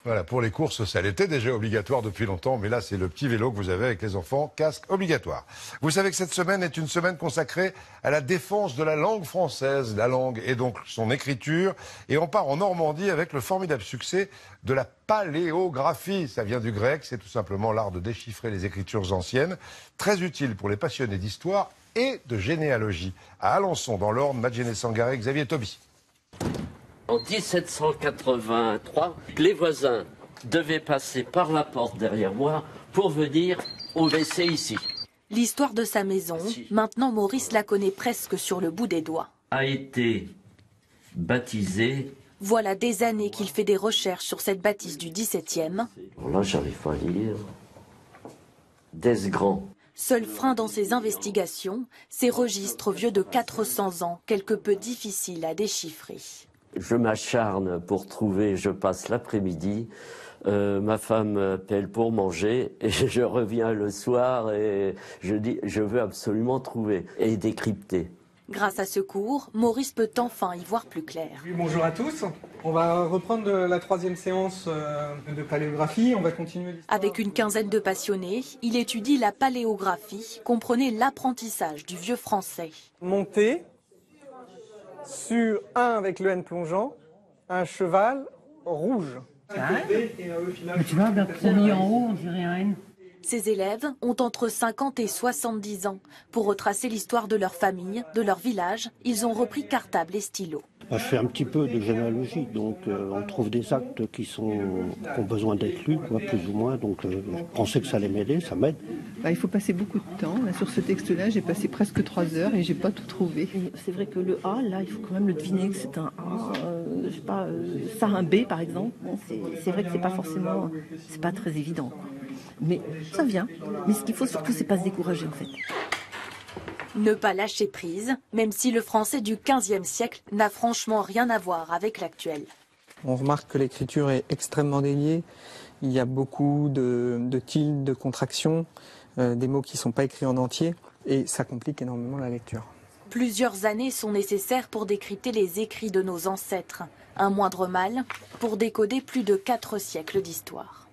Voilà, pour les courses, ça l'était déjà obligatoire depuis longtemps, mais là, c'est le petit vélo que vous avez avec les enfants, casque obligatoire. Vous savez que cette semaine est une semaine consacrée à la défense de la langue française, la langue et donc son écriture. Et on part en Normandie avec le formidable succès de la paléographie. Ça vient du grec, c'est tout simplement l'art de déchiffrer les écritures anciennes, très utile pour les passionnés d'histoire et de généalogie. À Alençon, dans l'Orne, Madjéné Sangaré, Xavier Toby. En 1783, les voisins devaient passer par la porte derrière moi pour venir au WC ici. L'histoire de sa maison, maintenant Maurice la connaît presque sur le bout des doigts. A été baptisé. Voilà des années qu'il fait des recherches sur cette bâtisse du XVIIe. Là, j'arrive pas à lire. Desgrands. Seul frein dans ses investigations, ces registres vieux de 400 ans, quelque peu difficiles à déchiffrer. Je m'acharne pour trouver, je passe l'après-midi, ma femme m'appelle pour manger et je reviens le soir et je dis je veux absolument trouver et décrypter. Grâce à ce cours, Maurice peut enfin y voir plus clair. Oui, bonjour à tous. On va reprendre la troisième séance de paléographie. On va continuer l'histoire. Avec une quinzaine de passionnés, il étudie la paléographie, comprenez l'apprentissage du vieux français. Monter sur un avec le N plongeant, un cheval rouge. Mais tu vois, c'est mis en haut, on dirait un N. Ces élèves ont entre 50 et 70 ans. Pour retracer l'histoire de leur famille, de leur village, ils ont repris cartable et stylo. Je fais un petit peu de généalogie, donc on trouve des actes qui ont besoin d'être lus, quoi, plus ou moins. Donc je pensais que ça allait m'aider, ça m'aide. Il faut passer beaucoup de temps. Là, sur ce texte-là, j'ai passé presque 3 heures et j'ai pas tout trouvé. C'est vrai que le A, là, il faut quand même le deviner que c'est un A. Je sais pas, ça un B par exemple. Bon, c'est vrai que c'est pas forcément, c'est pas très évident. Mais ça vient. Mais ce qu'il faut surtout, c'est pas se décourager en fait. Ne pas lâcher prise, même si le français du XVe siècle n'a franchement rien à voir avec l'actuel. On remarque que l'écriture est extrêmement déliée. Il y a beaucoup de tildes, de contractions, des mots qui ne sont pas écrits en entier, et ça complique énormément la lecture. Plusieurs années sont nécessaires pour décrypter les écrits de nos ancêtres. Un moindre mal pour décoder plus de 4 siècles d'histoire.